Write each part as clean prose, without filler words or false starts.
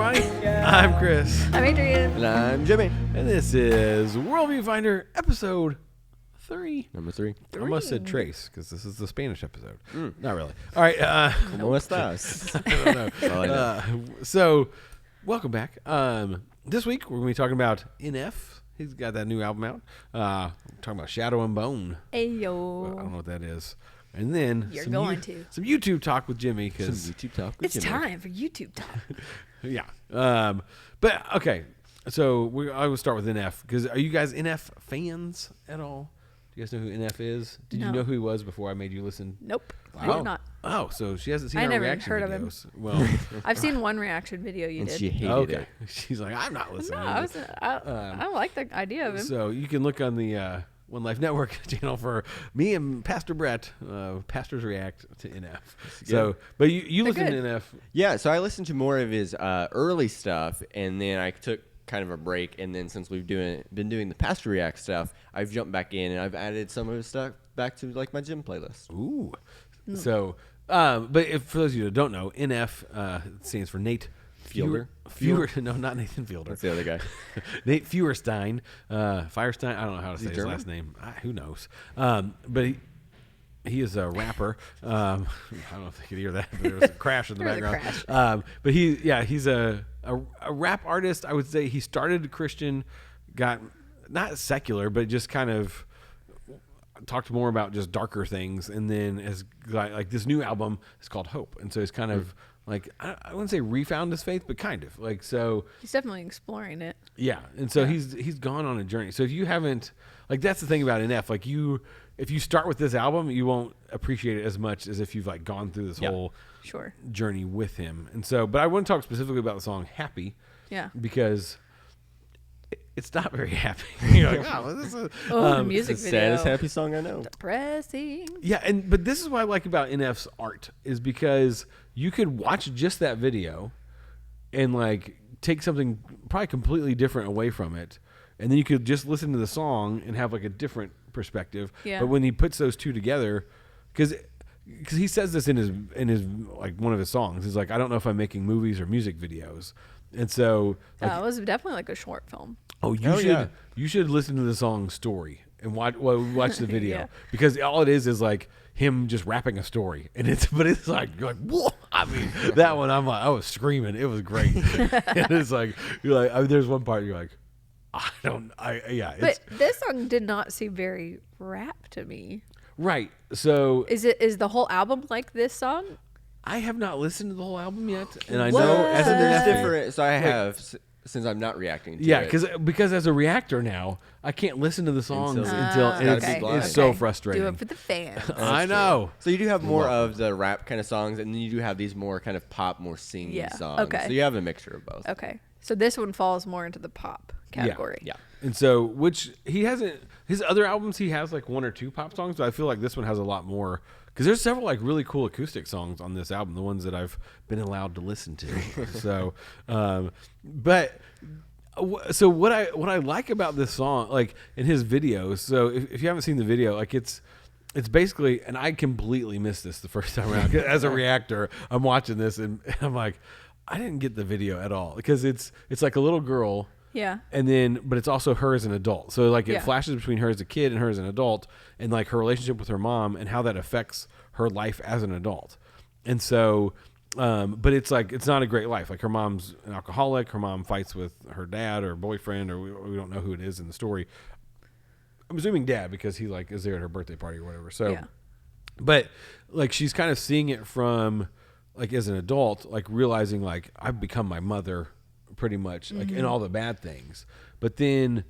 everybody. I'm Chris. I'm Adrian. And I'm Jimmy. And this is WorldView Finder episode 3. Number 3. I almost said Trace because this is the Spanish episode. Not really. All right. ¿Cómo estás? I don't know. So, welcome back. This week, we're going to be talking about NF. He's got that new album out. Talking about Shadow and Bone. Ayo. I don't know what that is. And then You're some going to. some YouTube talk with Jimmy. Some YouTube talk with It's Jimmy. time for YouTube talk. Yeah. But, okay. So, I will start with NF. Because are you guys NF fans at all? Do you guys know who NF is? Did you No. know who he was before I made you listen? Nope. I Oh. did not. Oh, so she hasn't seen I our never reaction heard of him. videos. Well, I've seen one reaction video you And did. she hated okay. it. She's like, I'm not No, listening. I like the idea of him. So you can look on the One Life Network channel for me and Pastor Brett. Pastors react to NF. So, but you They're listen to good. NF. Yeah, so I listened to more of his early stuff, and then I took kind of a break, and then since we've been doing the Pastor React stuff, I've jumped back in, and I've added some of his stuff back to like my gym playlist. Ooh. So, but for those of you that don't know, NF stands for Nate Fielder? Fewer. No, not Nathan Fielder. That's the other guy. Nate Feuerstein. Firestein. I don't know how to say his German? last name. Who knows? But he is a rapper. I don't know if they could hear that. But there was a crash in the There was a background. But he's a rap artist. I would say he started Christian, got not secular, but just kind of talked more about just darker things, and then has got like this new album is called Hope, and so he's kind of like I wouldn't say refound his faith, but kind of like so. He's definitely exploring it. Yeah, and so he's gone on a journey. So if you haven't, like, that's the thing about NF. Like if you start with this album, you won't appreciate it as much as if you've like gone through this whole Sure. journey with him. And so, but I want to talk specifically about the song "Happy" Yeah. because it's not very happy. You're like, oh, this is The music It's the video. saddest happy song I know. Depressing. yeah, but this is what I like about NF's art is because you could watch just that video and like take something probably completely different away from it, and then you could just listen to the song and have like a different perspective. Yeah. But when he puts those two together, because he says this in his like one of his songs, he's like, I don't know if I'm making movies or music videos, and so like, It was definitely like a short film. you should listen to the song "Story" and watch the video Yeah. because all it is like him just rapping a story, and it's like you're like, whoa! I mean, that one I was screaming. It was great. And it's like you're like, there's one part you're like, But this song did not seem very rap to me. right. So Is the whole album like this song? I have not listened to the whole album yet, and I What? know as So an there's NF different. So I have since I'm not reacting to yeah, it. because as a reactor now, I can't listen to the songs Until- until and okay. it's so Okay. frustrating. Do it for the fans. I know. So you do have more of the rap kind of songs, and then you do have these more kind of pop, more singing Yeah, songs. okay. So you have a mixture of both. Okay. So this one falls more into the pop category. Yeah. And so, which he hasn't, his other albums, he has like one or two pop songs, but I feel like this one has a lot more, because there's several like really cool acoustic songs on this album, the ones that I've been allowed to listen to. So, so what I like about this song, like in his videos, so if you haven't seen the video, like it's basically, and I completely missed this the first time around. As a reactor, I'm watching this and I'm like, I didn't get the video at all because it's like a little girl. Yeah. And then, but it's also her as an adult. So like it Yeah. flashes between her as a kid and her as an adult, and like her relationship with her mom and how that affects her life as an adult. And so, but it's like, it's not a great life. Like her mom's an alcoholic. Her mom fights with her dad or boyfriend, or we don't know who it is in the story. I'm assuming dad because he like is there at her birthday party or whatever. So, Yeah. but like she's kind of seeing it from like as an adult, like realizing like I've become my mother pretty much, like in all the bad things. But then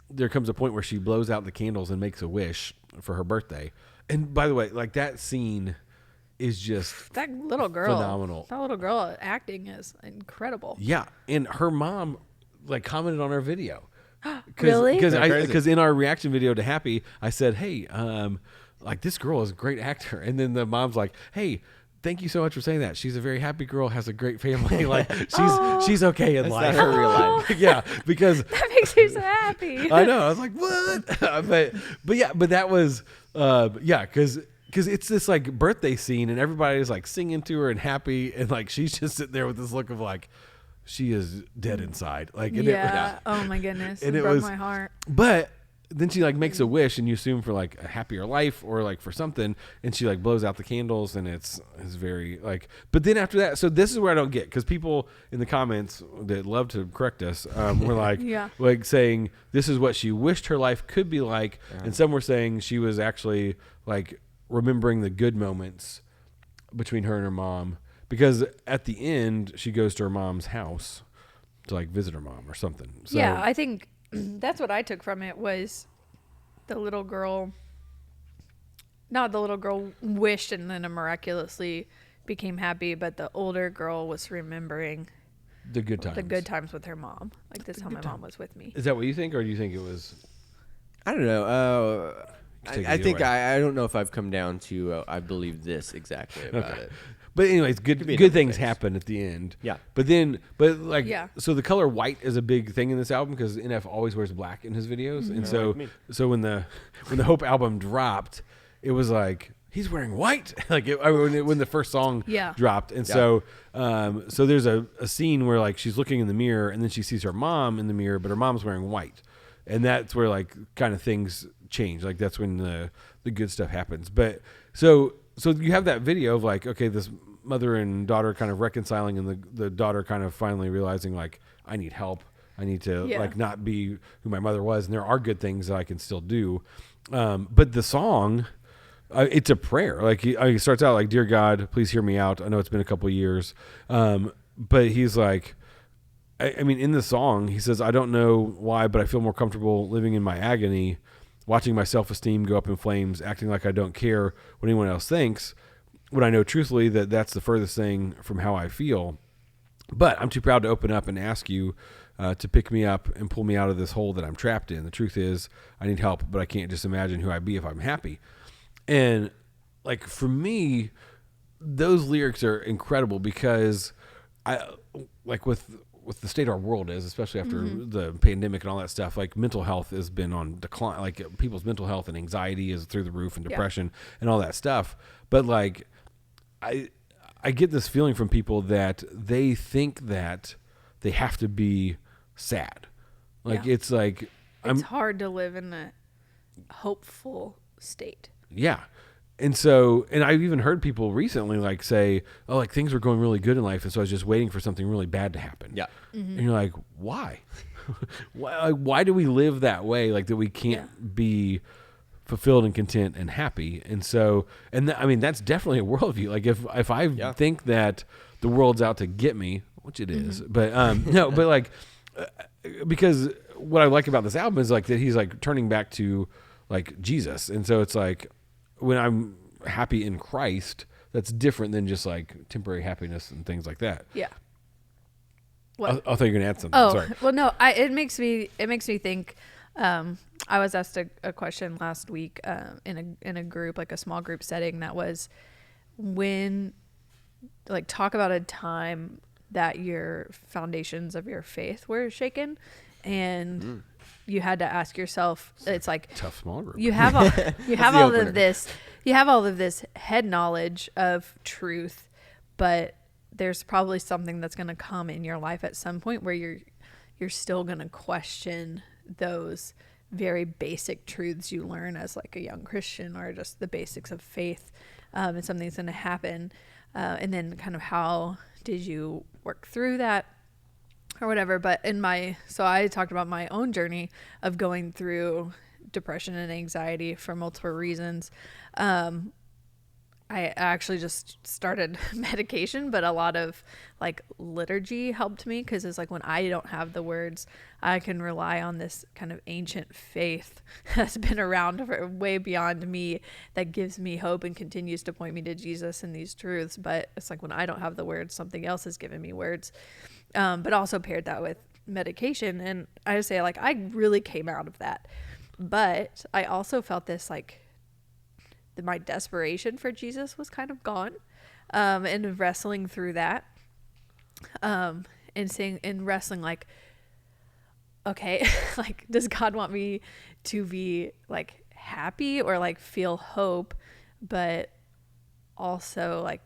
there comes a point where she blows out the candles and makes a wish for her birthday. And by the way, like that scene is just That little girl. phenomenal. That little girl acting is incredible. Yeah, and her mom like commented on our video. Really? Because in our reaction video to Happy, I said, "Hey, like this girl is a great actor," and then the mom's like, "Hey, thank you so much for saying that. She's a very happy girl, has a great family. Like she's okay in That's life." not her real life. Yeah, because That makes me so happy. I know I was like, "What?" but that was because it's this like birthday scene and everybody's like singing to her and happy, and like she's just sitting there with this look of like, she is dead inside. Like, and yeah. Oh my goodness. And it it broke was, my heart. But then she like makes a wish, and you assume for like a happier life or like for something, and she like blows out the candles, and it's very like. But then after that, so this is where I don't get, because people in the comments that love to correct us were like, Yeah. like saying this is what she wished her life could be like, and some were saying she was actually like remembering the good moments between her and her mom, because at the end she goes to her mom's house to like visit her mom or something. So, yeah, I think that's what I took from it, was the little girl wished and then miraculously became happy, but the older girl was remembering the good times with her mom. Like, this is how my mom was with me. Is that what you think, or do you think it was? I don't know. I think way. I don't know if I've come down to I believe this exactly about it. But anyways, good things happen at the end. Yeah. But so the color white is a big thing in this album, because NF always wears black in his videos, and so when the Hope album dropped, it was like, he's wearing white. Like when the first song dropped, and so there's a scene where like she's looking in the mirror, and then she sees her mom in the mirror, but her mom's wearing white, and that's where like kind of things change. Like that's when the good stuff happens. But so you have that video of like, okay, this mother and daughter kind of reconciling, and the daughter kind of finally realizing like, I need help. I need to like not be who my mother was, and there are good things that I can still do. But the song, it's a prayer. Like he starts out like, "Dear God, please hear me out. I know it's been a couple of years." But he's like, I mean, in the song, he says, "I don't know why, but I feel more comfortable living in my agony, watching my self-esteem go up in flames, acting like I don't care what anyone else thinks, when I know truthfully that that's the furthest thing from how I feel. But I'm too proud to open up and ask you to pick me up and pull me out of this hole that I'm trapped in. The truth is, I need help, but I can't just imagine who I'd be if I'm happy." And like, for me, those lyrics are incredible, because I like with the state our world is, especially after the pandemic and all that stuff, like mental health has been on decline. Like people's mental health and anxiety is through the roof, and depression and all that stuff. But like, I get this feeling from people that they think that they have to be sad. Like it's like, it's hard to live in a hopeful state. Yeah. And so, and I've even heard people recently like say, "Oh, like things were going really good in life, and so I was just waiting for something really bad to happen." Yeah. And you're like, why? why do we live that way? Like that we can't be fulfilled and content and happy. And so, I mean, that's definitely a worldview. Like if I think that the world's out to get me, which it is, but no, but like, because what I like about this album is like that he's like turning back to like Jesus. And so it's like, when I'm happy in Christ, that's different than just like temporary happiness and things like that. Yeah. I thought you were going to add something. Oh, sorry. Well, no, it makes me think. I was asked a question last week in a group, like a small group setting, that was, when, like, talk about a time that your foundations of your faith were shaken, and you had to ask yourself, it's like, tough small group. You have all of this head knowledge of truth, but there's probably something that's going to come in your life at some point where you're still going to question those very basic truths you learn as like a young Christian, or just the basics of faith, and something's going to happen, and then kind of how did you work through that or whatever. But so I talked about my own journey of going through depression and anxiety for multiple reasons. I actually just started medication, but a lot of like liturgy helped me, because it's like when I don't have the words, I can rely on this kind of ancient faith that's been around for way beyond me, that gives me hope and continues to point me to Jesus and these truths. But it's like when I don't have the words, something else has given me words. But also paired that with medication. And I just say, like, I really came out of that. But I also felt this, like, my desperation for Jesus was kind of gone, and wrestling through that, and wrestling, like, okay, like, does God want me to be like happy or like feel hope, but also like,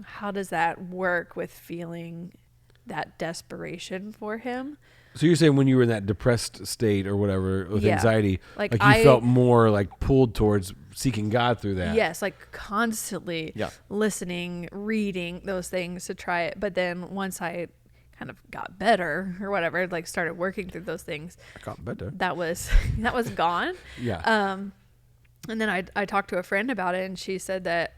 how does that work with feeling that desperation for him. So you're saying when you were in that depressed state or whatever with Yeah. anxiety, Like, like you felt more like pulled towards seeking God through that. Yes, like constantly Yeah. listening, reading those things to try it. But then once I kind of got better or whatever, like started working through those things, I got better. that was gone. Yeah. And then I talked to a friend about it, and she said that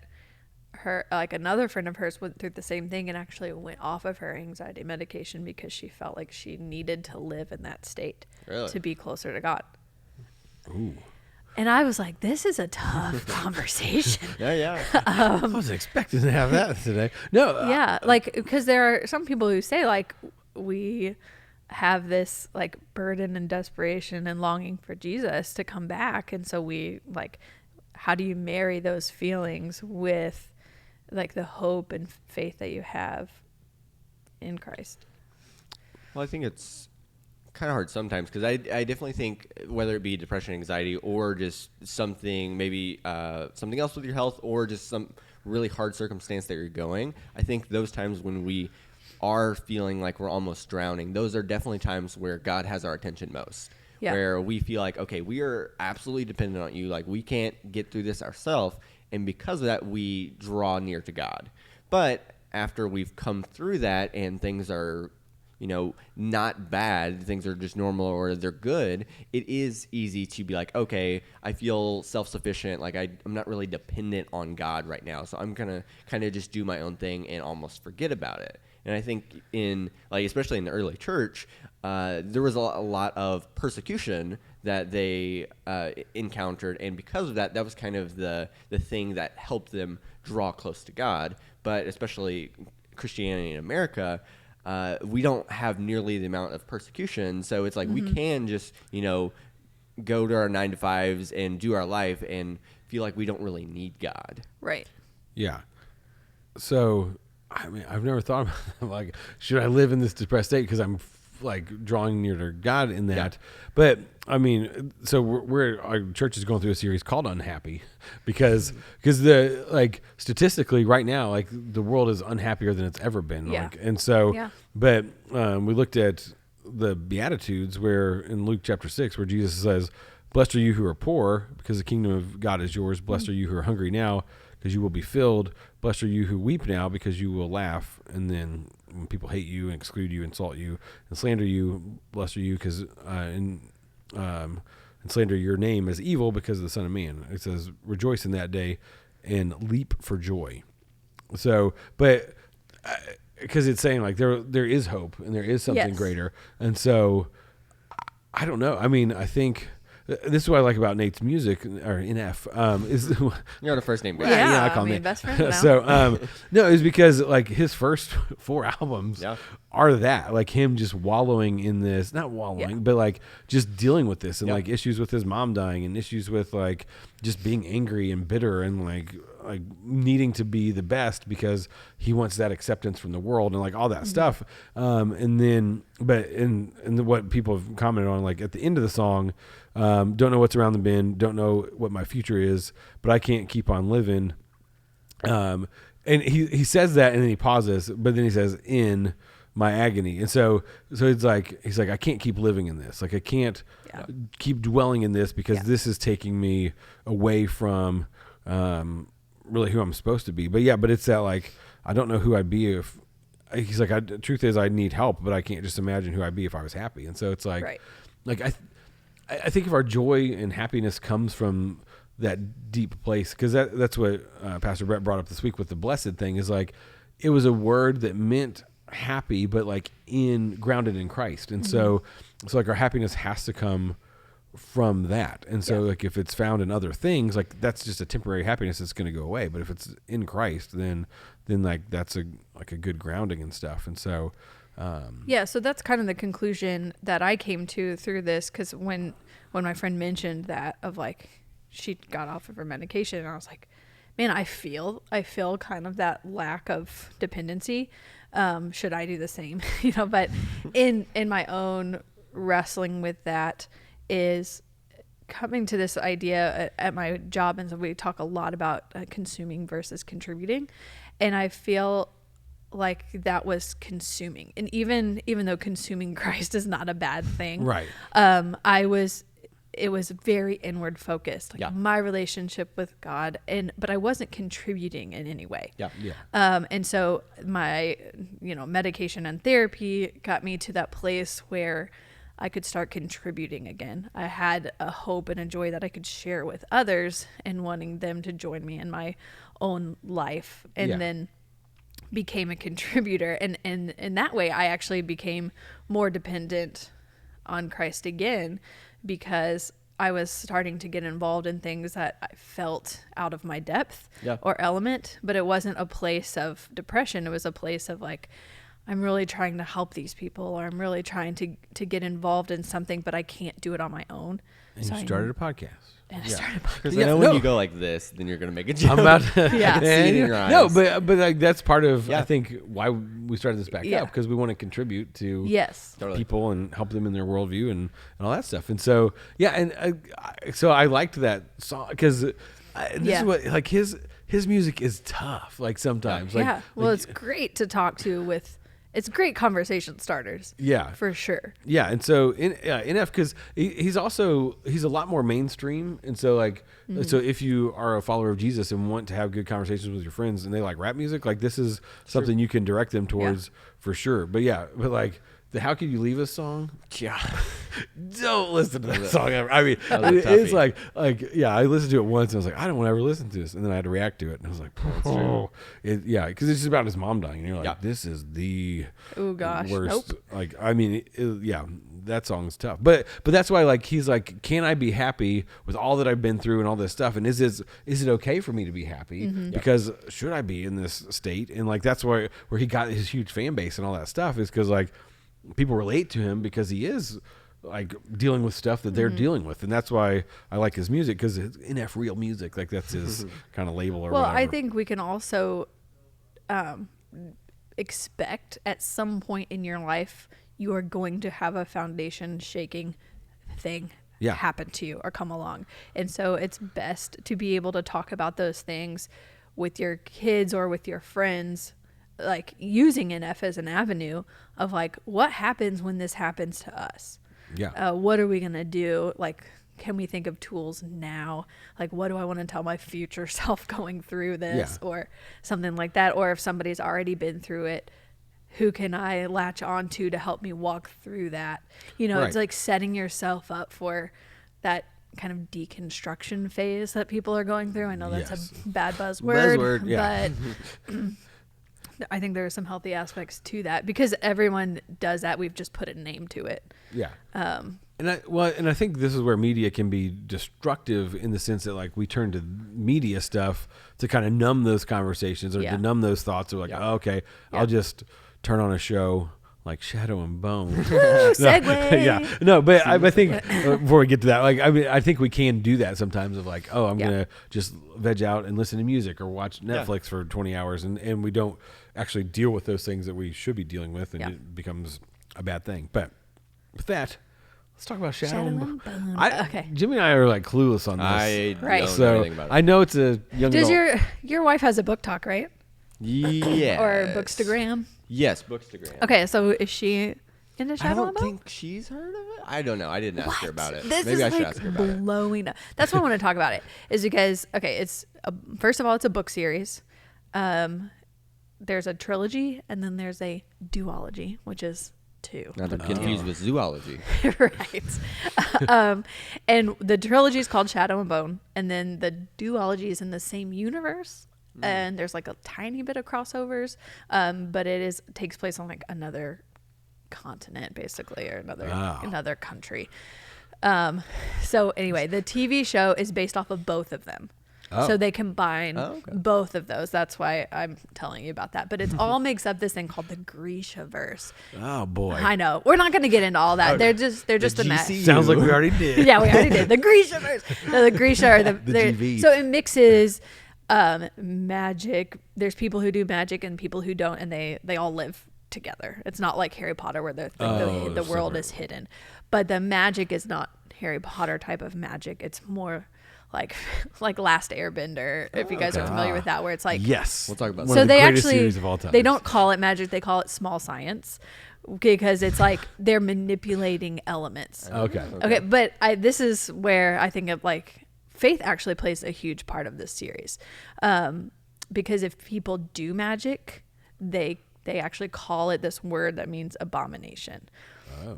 her, like another friend of hers, went through the same thing and actually went off of her anxiety medication because she felt like she needed to live in that state Really? to be closer to God. Ooh. And I was like, this is a tough conversation. Yeah. I wasn't expecting to have that today. No. Yeah, like, because there are some people who say, like, we have this like burden and desperation and longing for Jesus to come back, and so we, like, how do you marry those feelings with like the hope and faith that you have in Christ? Well, I think it's kind of hard sometimes because I definitely think whether it be depression, anxiety, or just something, maybe something else with your health, or just some really hard circumstance that you're going, I think those times when we are feeling like we're almost drowning, those are definitely times where God has our attention most. Yeah. Where we feel like, okay, we are absolutely dependent on you. Like, we can't get through this ourselves. And because of that, we draw near to God. But after we've come through that and things are, not bad, things are just normal or they're good, it is easy to be like, okay, I feel self-sufficient. Like, I'm not really dependent on God right now. So I'm going to kind of just do my own thing and almost forget about it. And I think especially in the early church, there was a lot of persecution that they encountered. And because of that, that was kind of the thing that helped them draw close to God. But especially Christianity in America, we don't have nearly the amount of persecution. So it's like we can just, go to our 9-to-5s and do our life and feel like we don't really need God. Right. Yeah. So, I mean, I've never thought about like, should I live in this depressed state because I'm like drawing near to God in that? Yeah. But I mean, so our church is going through a series called Unhappy because the like statistically right now, like the world is unhappier than it's ever been. Yeah. Like, and so, Yeah. but we looked at the Beatitudes where in Luke chapter 6, where Jesus says, "Blessed are you who are poor, because the kingdom of God is yours. Blessed are you who are hungry now, because you will be filled. Blessed are you who weep now, because you will laugh. And then when people hate you and exclude you, insult you, and slander you, blessed are you, because and slander your name as evil because of the Son of Man." It says, "Rejoice in that day and leap for joy." So, but because it's saying like there is hope and there is something Yes. greater, and so I don't know. I mean, I think. This is what I like about Nate's music, or NF, is You're the first name guy. Yeah, I call him I mean, Nate. best friend now. So no, it's because like his first 4 albums Yeah. are that, like him just wallowing in this, not wallowing, Yeah. but like just dealing with this and Yeah. like issues with his mom dying and issues with like just being angry and bitter and like needing to be the best because he wants that acceptance from the world and like all that stuff. And then, but in what people have commented on, like at the end of the song, don't know what's around the bend, don't know what my future is, but I can't keep on living. And he says that and then he pauses, but then he says, "In my agony." And so it's like, he's like, I can't keep living in this. Like I can't Yeah. keep dwelling in this because Yeah. this is taking me away from, really who I'm supposed to be. But yeah, but it's that like, I don't know who I'd be if he's like, the truth is I need help, but I can't just imagine who I'd be if I was happy. And so it's like, Right. like I think if our joy and happiness comes from that deep place, because that's what Pastor Brett brought up this week with the blessed thing, is like it was a word that meant happy, but like grounded in Christ. And so like our happiness has to come from that. And so like if it's found in other things, like that's just a temporary happiness that's going to go away. But if it's in Christ, then like that's a good grounding and stuff. And so Yeah, so that's kind of the conclusion that I came to through this, because when my friend mentioned that of like she got off of her medication, and I was like, man, I feel kind of that lack of dependency. Should I do the same? But in my own wrestling with that is coming to this idea at my job, and so we talk a lot about consuming versus contributing, and I feel like that was consuming. And even though consuming Christ is not a bad thing, Right. It was very inward focused, like Yeah. my relationship with God, but I wasn't contributing in any way. Yeah. Yeah. And so my, medication and therapy got me to that place where I could start contributing again. I had a hope and a joy that I could share with others and wanting them to join me in my own life. And Yeah. then became a contributor. And in that way, I actually became more dependent on Christ again, because I was starting to get involved in things that I felt out of my depth or element, but it wasn't a place of depression. It was a place of like, I'm really trying to help these people, or I'm really trying to get involved in something, but I can't do it on my own. And So you I started a podcast. And I Yeah. started Because Yeah, I know when no. you go like this, then you're gonna make a joke. I'm about to, Yeah. I can see it in your No, eyes. but like that's part of Yeah. I think why we started this back Yeah. up, because we want to contribute to Yes. Totally. people and help them in their worldview and all that stuff. And so yeah, and so I liked that song because this Yeah. is what like his music is tough. Like sometimes, like Yeah. Well, like, it's great to talk to with. It's great conversation starters. yeah. For sure. Yeah, and so NF, because he's a lot more mainstream, and so like so if you are a follower of Jesus and want to have good conversations with your friends and they like rap music, like this is something you can direct them towards for sure. But like the "How Could You Leave Us" song, Yeah. don't listen to that song ever. I mean, That was a it's toughie. like yeah, I listened to it once and I was like, I don't want to ever listen to this, and then I had to react to it, and I was like, oh, yeah, because it's just about his mom dying, and you're like, Yeah. this is the Oh gosh. worst. Nope. Like, I mean, yeah, that song's tough. But that's why, like, he's like, can I be happy with all that I've been through and all this stuff? And is it okay for me to be happy? Because should I be in this state? And like, that's where he got his huge fan base and all that stuff, is because like people relate to him because he is like dealing with stuff that they're dealing with. And that's why I like his music, because it's NF real music. Like that's his kind of label or Well, whatever. I think we can also expect at some point in your life you are going to have a foundation shaking thing happen to you or come along. And so it's best to be able to talk about those things with your kids or with your friends, like using NF as an avenue of like, what happens when this happens to us? Yeah. What are we going to do? Like, can we think of tools now? Like, what do I want to tell my future self going through this or something like that? Or if somebody's already been through it, who can I latch on to help me walk through that? You know, Right. it's like setting yourself up for that kind of deconstruction phase that people are going through. I know that's Yes. a bad buzzword, yeah. but I think there are some healthy aspects to that because everyone does that. We've just put a name to it. Yeah. And I think this is where media can be destructive in the sense that like we turn to media stuff to kind of numb those conversations or to numb those thoughts. Or like, oh, okay, I'll just turn on a show like Shadow and Bone. Segue. Yeah. No, but I think before we get to that, like, I mean, I think we can do that sometimes of like, oh, I'm going to just veg out and listen to music or watch Netflix for 20 hours. And we don't actually deal with those things that we should be dealing with. And it becomes a bad thing. But with that, let's talk about Shadow and Bone. Okay. Jimmy and I are like clueless on this. I Right. don't know so anything about it. I know it's a young Does adult. your wife has a book talk, right? Yes. Or Bookstagram? Yes, Bookstagram. Okay, so is she into I Shadow don't and Bone? think she's heard of it. I don't know. I didn't ask her about it. This Maybe is I should like ask her about it. blowing up. That's why I want to talk about it. Is because first of all, it's a book series. There's a trilogy, and then there's a duology, which is 2. Not to be confused with zoology. Right. And the trilogy is called Shadow and Bone, and then the duology is in the same universe. And there's like a tiny bit of crossovers, but it takes place on like another continent, basically, or another country. So anyway, the TV show is based off of both of them. So they combine both of those. That's why I'm telling you about that. But it all makes up this thing called the Grishaverse. Oh boy. I know. We're not going to get into all that. They're just a mess. GCU. Sounds like we already did. Yeah, we already did. The Grishaverse. No, the Grisha are the GVs. so it mixes magic. There's people who do magic and people who don't, and they all live together. It's not like Harry Potter where the world separate. is hidden. But the magic is not Harry Potter type of magic. It's more like Last Airbender, if you guys are familiar with that, where it's like, Yes. We'll talk about One so of the they greatest actually series of all time. they don't call it magic, they call it small science, because it's like they're manipulating elements. Okay. But this is where I think of like faith actually plays a huge part of this series, because if people do magic, they actually call it this word that means abomination,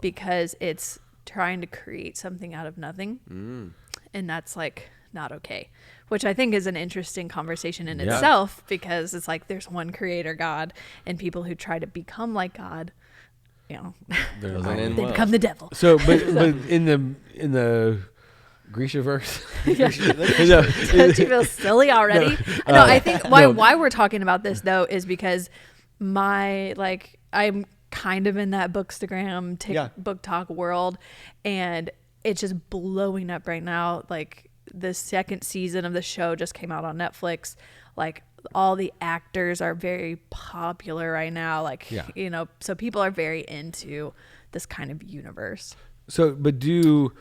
because it's trying to create something out of nothing, and that's like not okay, which I think is an interesting conversation in itself, because it's like there's one creator God, and people who try to become like God, you know, they become the devil. So, but in the Grisha-verse, Don't you feel silly already? No, I think why we're talking about this though is because I'm kind of in that Bookstagram book talk world, and it's just blowing up right now. Like the second season of the show just came out on Netflix. Like all the actors are very popular right now. Like, you know, so people are very into this kind of universe. So, but do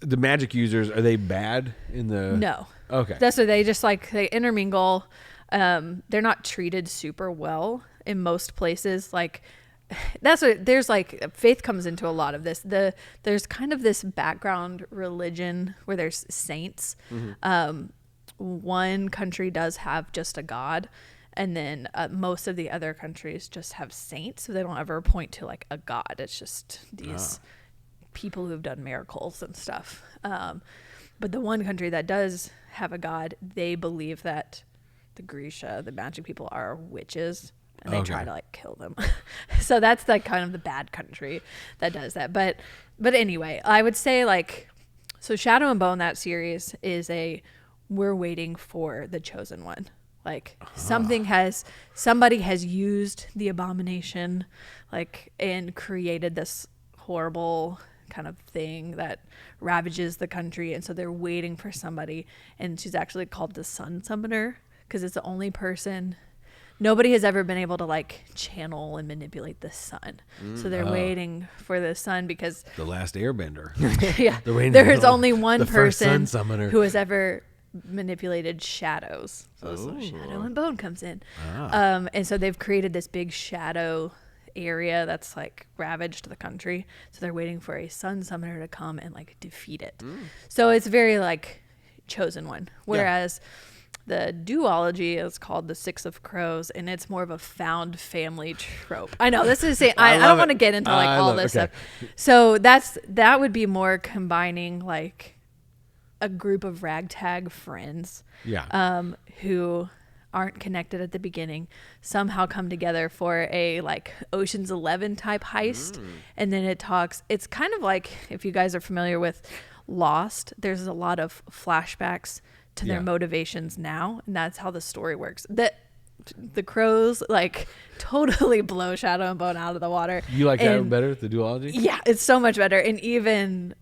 the magic users, are they bad in the? No. Okay. That's what they just like, they intermingle. They're not treated super well in most places. Like that's what there's like faith comes into a lot of this. There's kind of this background religion where there's saints. One country does have just a god, and then most of the other countries just have saints, so they don't ever point to like a god. It's just these people who've done miracles and stuff. But the one country that does have a god, they believe that the Grisha, the magic people, are witches, and they try to like kill them. So that's like kind of the bad country that does that. But anyway, I would say like, so Shadow and Bone, that series is we're waiting for the chosen one. Like somebody has used the abomination, like, and created this horrible kind of thing that ravages the country. And so they're waiting for somebody, and she's actually called the Sun Summoner, because it's the only person. Nobody has ever been able to like channel and manipulate the sun. So they're waiting for the sun, because the Last Airbender. There's only one person who has ever manipulated shadows. So this is Shadow and Bone comes in. And so they've created this big shadow area that's like ravaged the country. So they're waiting for a sun summoner to come and like defeat it. So it's very like chosen one. Whereas the duology is called the Six of Crows, and it's more of a found family trope. I know this is I don't want to get into like all this stuff. So that would be more combining like a group of ragtag friends, who aren't connected at the beginning, somehow come together for a like Ocean's 11 type heist, and then it's kind of like, if you guys are familiar with Lost, there's a lot of flashbacks to their motivations now, and that's how the story works. The Crows like totally blow Shadow and Bone out of the water. You like that better, the duology? Yeah, it's so much better. And even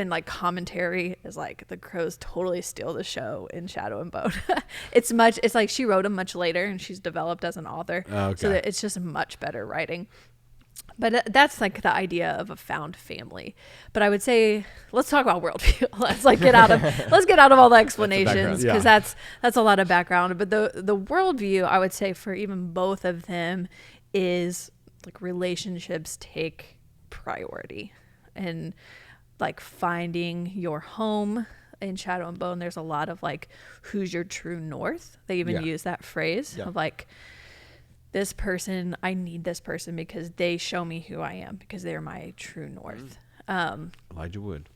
like commentary is like the Crows totally steal the show in Shadow and Bone. It's like she wrote them much later, and she's developed as an author. So that it's just much better writing. But that's like the idea of a found family. But I would say, let's talk about worldview. Let's get out of all the explanations, because that's a lot of background. But the worldview, I would say, for even both of them is like relationships take priority, and like finding your home. In Shadow and Bone, there's a lot of like, who's your true north? They even use that phrase of like, this person, I need this person because they show me who I am, because they're my true north. Elijah Wood.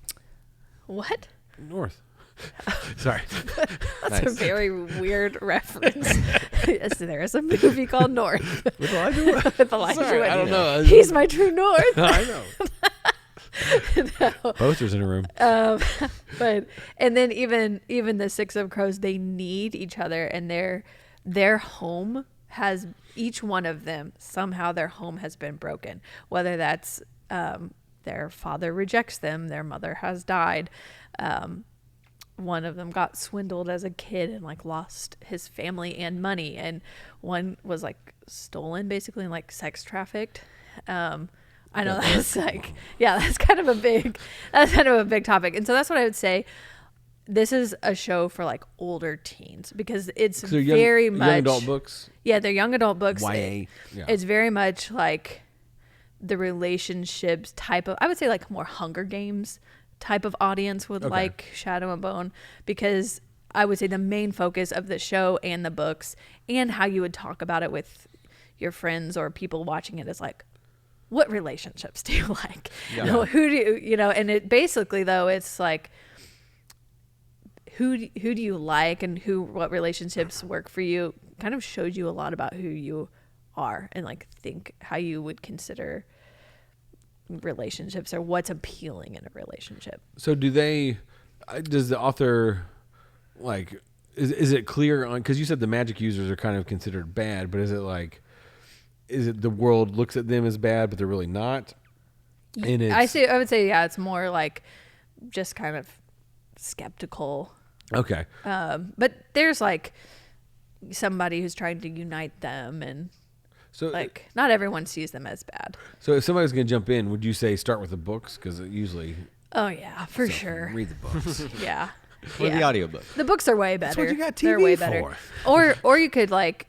What? North. Sorry. That's a very weird reference. Yes, there is a movie called North. With Elijah Wood? With Elijah Wood. I don't know. He's my true north. I know. No. Posters in a room. And then even the Six of Crows, they need each other, and their home has, each one of them, somehow their home has been broken, whether that's their father rejects them, their mother has died, one of them got swindled as a kid and like lost his family and money, and one was like stolen basically and like sex trafficked. I know that's like, yeah, that's kind of a big topic. And so that's what I would say. This is a show for like older teens because it's very much young adult books. Yeah, they're young adult books. YA. Yeah. It's very much like the relationships type of, I would say like more Hunger Games type of audience would like Shadow and Bone, because I would say the main focus of the show and the books and how you would talk about it with your friends or people watching it is like, what relationships do you like? Yeah. Who do you know? And it basically though, it's like, who do you like and what relationships work for you kind of shows you a lot about who you are and like think how you would consider relationships or what's appealing in a relationship. So does the author like, is it clear on, because you said the magic users are kind of considered bad, but is it the world looks at them as bad, but they're really not? And I would say, yeah, it's more like just kind of skeptical. Okay. But there's like somebody who's trying to unite them, and So like not everyone sees them as bad. So if somebody's going to jump in, would you say start with the books? Because usually... Oh, yeah, for sure. Read the books. Yeah. Or the audiobook. The books are way better. That's what you got TV They're way for. Better. Or you could like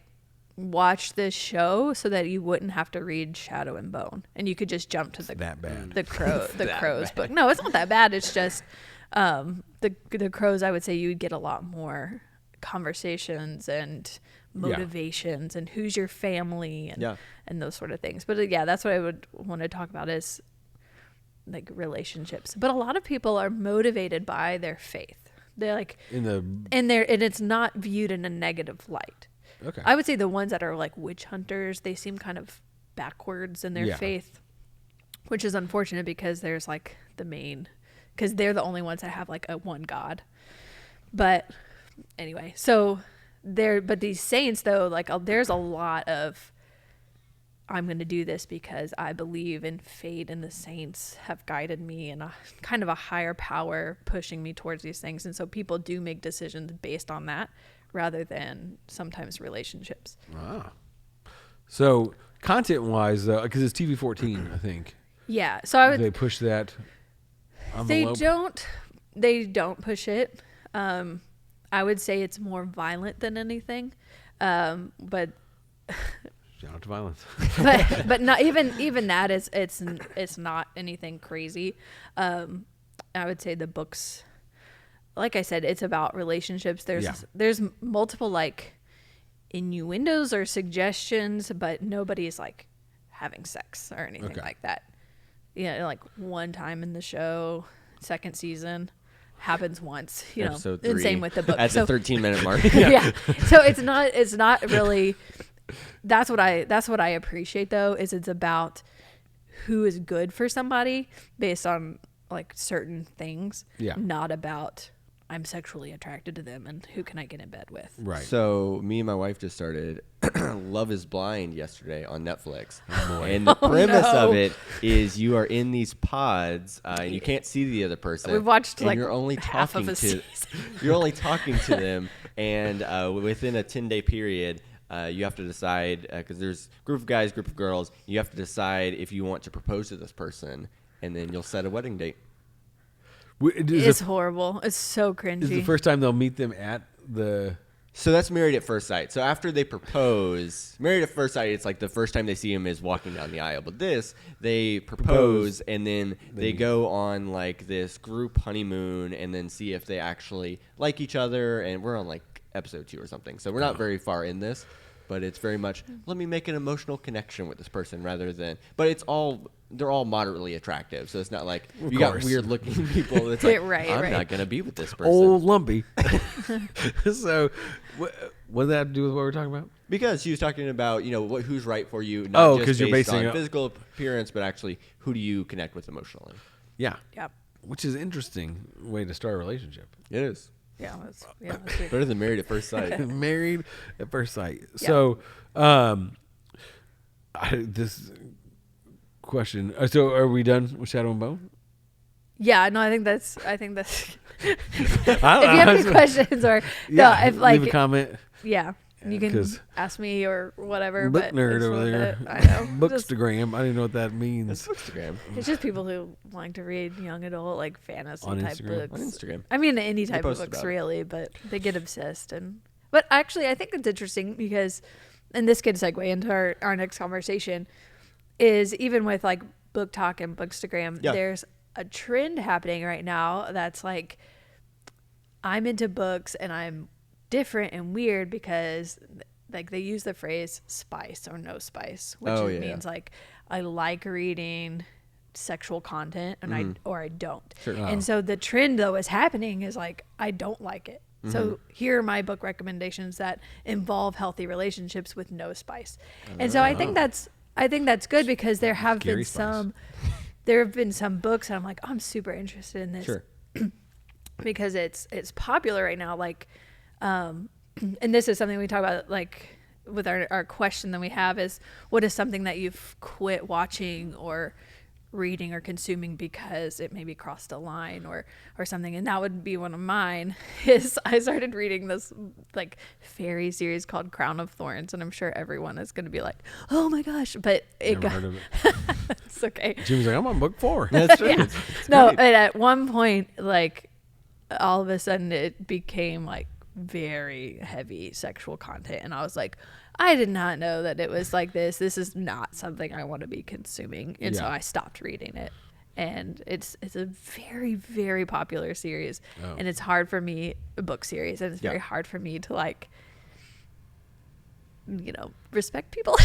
watch this show so that you wouldn't have to read Shadow and Bone, and you could just jump to that bad. the Crows book. No, it's not that bad. It's just the Crows. I would say you would get a lot more conversations and motivations and who's your family and those sort of things. But yeah, that's what I would want to talk about is like relationships. But a lot of people are motivated by their faith. They're like and it's not viewed in a negative light. Okay. I would say the ones that are like witch hunters, they seem kind of backwards in their faith, which is unfortunate because there's like because they're the only ones that have like a one God. But anyway, but these saints though, like there's a lot of, I'm going to do this because I believe in fate and the saints have guided me and a kind of a higher power pushing me towards these things. And so people do make decisions based on that rather than sometimes relationships. Ah. So content-wise, though, because it's TV-14, I think. Yeah. So I would. They push that envelope? They don't push it. I would say it's more violent than anything. But. Shout out to violence. but not even that is it's not anything crazy. I would say the books, like I said, it's about relationships. There's multiple like innuendos or suggestions, but nobody's like having sex or anything like that. Yeah, like one time in the show, second season, happens once. Episode 3. And same with the book. At the 13-minute mark. Yeah. So it's not really. That's what I appreciate though, is it's about who is good for somebody based on like certain things, not about I'm sexually attracted to them and who can I get in bed with. Right. So me and my wife just started Love is Blind yesterday on Netflix. Oh, and the premise of it is you are in these pods and you can't see the other person. We've watched and like you're only half talking of a season. you're only talking to them, and within a 10-day period you have to decide, because there's group of guys, group of girls, you have to decide if you want to propose to this person, and then you'll set a wedding date. It's horrible. It's so cringy. Is the first time they'll meet them at the... So that's Married at First Sight. So after they propose, Married at First Sight, it's like the first time they see him is walking down the aisle. But this, they propose and then they go on like this group honeymoon and then see if they actually like each other. And we're on like episode 2 or something. So we're not very far in this, but it's very much, let me make an emotional connection with this person rather than, but they're all moderately attractive. So it's not like you got weird looking people. It's like, I'm not going to be with this person. Old lumpy. So what does that have to do with what we're talking about? Because she was talking about, who's right for you, not just you're based basing on physical appearance, but actually who do you connect with emotionally. Yeah. Yep. Which is an interesting way to start a relationship. It is. Yeah, that's good. Better than Married at First Sight. Married at First Sight. Yeah. So, this question. So, are we done with Shadow and Bone? Yeah, no, I think that's. If I don't you know. have any questions or Leave a comment. Yeah. You can 'cause ask me or whatever. book but nerd it's over a little there. bit- I know. Just- Bookstagram. I don't even know what that It's means. Instagram. It's just people who like to read young adult, like fantasy On type Instagram? books. On Instagram. I mean, any type of post books about it. really, but they get obsessed. But actually, I think it's interesting because, and this could segue into our next conversation, is even with like book talk and bookstagram, Yeah. there's a trend happening right now that's like, I'm into books and I'm different and weird because like they use the phrase spice or no spice, which Oh, yeah. means like I like reading sexual content and I don't. Sure. And so the trend though is happening is like I don't like it. So here are my book recommendations that involve healthy relationships with no spice. And so I think that's good because there have Scary been spice. some books and I'm like, I'm super interested in this Sure. because it's popular right now. Like, and this is something we talk about, like with our question that we have is, what is something that you've quit watching or reading or consuming because it maybe crossed a line or something? And that would be one of mine. Is I started reading this like fairy series called Crown of Thorns, and I'm sure everyone is going to be like, oh my gosh, but it Never got heard of it. it's okay. Jim's like, I'm on book 4. That's true. Yeah. It's No, great. but at one point, like all of a sudden it became like very heavy sexual content. And I was like, I did not know that it was like this. This is not something I want to be consuming. And so Yeah. I stopped reading it. And it's a very, very popular series. Oh. And it's hard for me, a book series, and it's Yeah. very hard for me to like, you know, respect people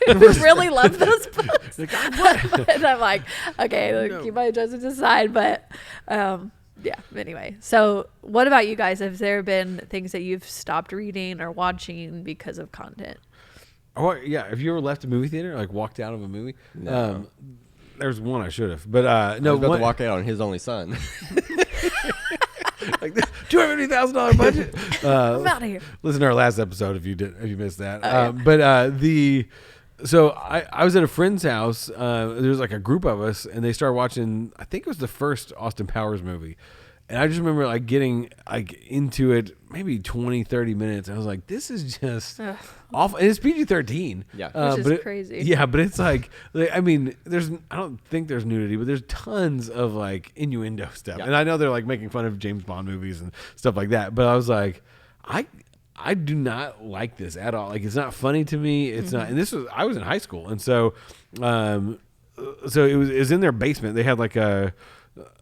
who really love those books. And I'm like, okay, like, No. keep my judgment aside. But yeah, anyway. So what about you guys? Have there been things that you've stopped reading or watching because of content? Or yeah, if you ever left a movie theater, like walked out of a movie, No. there's one I should have, but no, I was about one, to walk out on His Only Son. like $250,000 budget. I'm out of here. Listen to our last episode if you missed that. So I was at a friend's house. There was like a group of us, and they started watching. I think it was the first Austin Powers movie, and I just remember like getting like into it maybe 20, 30 minutes. I was like, this is just Ugh. awful. And it's PG-13. Yeah. Which is but crazy. Yeah, but it's like I mean, I don't think there's nudity, but there's tons of like innuendo stuff. Yeah. And I know they're like making fun of James Bond movies and stuff like that. But I was like, I do not like this at all. Like, it's not funny to me. It's not. And I was in high school, and so it was in their basement. They had like a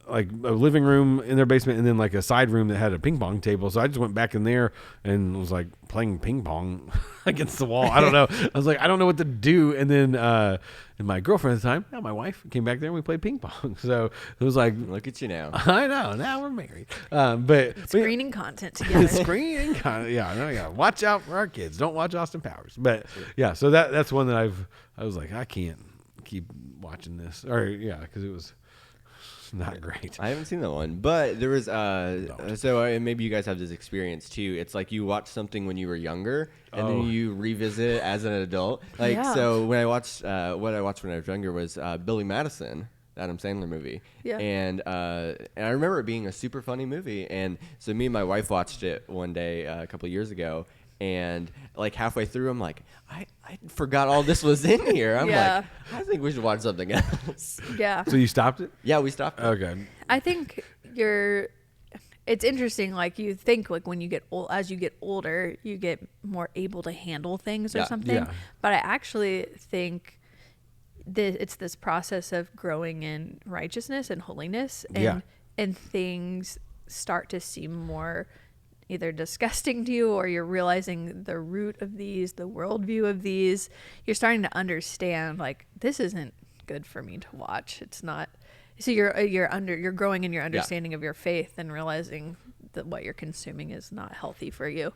living room in their basement, and then like a side room that had a ping pong table. So I just went back in there and was like playing ping pong against the wall. I don't know. I was like, I don't know what to do. And then and my girlfriend at the time, now my wife, came back there and we played ping pong. So it was like, Look at you now. I know, now we're married. But Screening content together. screening kind of, yeah, watch out for our kids. Don't watch Austin Powers. But yeah, so that's one that I was like, I can't keep watching this, or yeah, because it was not great. I haven't seen that one, but there was and maybe you guys have this experience too. It's like you watch something when you were younger, and then you revisit it as an adult. Like Yeah. so, when I watched what I watched when I was younger was Billy Madison, the Adam Sandler movie. Yeah. And I remember it being a super funny movie. And so me and my wife watched it one day a couple of years ago. And like halfway through, I'm like, I forgot all this was in here. I'm Yeah. like, I think we should watch something else. Yeah. So you stopped it? Yeah, we stopped. Okay. I think it's interesting. Like you think like when you get old, as you get older, you get more able to handle things or Yeah. something. Yeah. But I actually think it's this process of growing in righteousness and holiness, and Yeah. and things start to seem more either disgusting to you, or you're realizing the root of these, the worldview of these. You're starting to understand like this isn't good for me to watch. It's not. So you're growing in your understanding of your faith and realizing that what you're consuming is not healthy for you.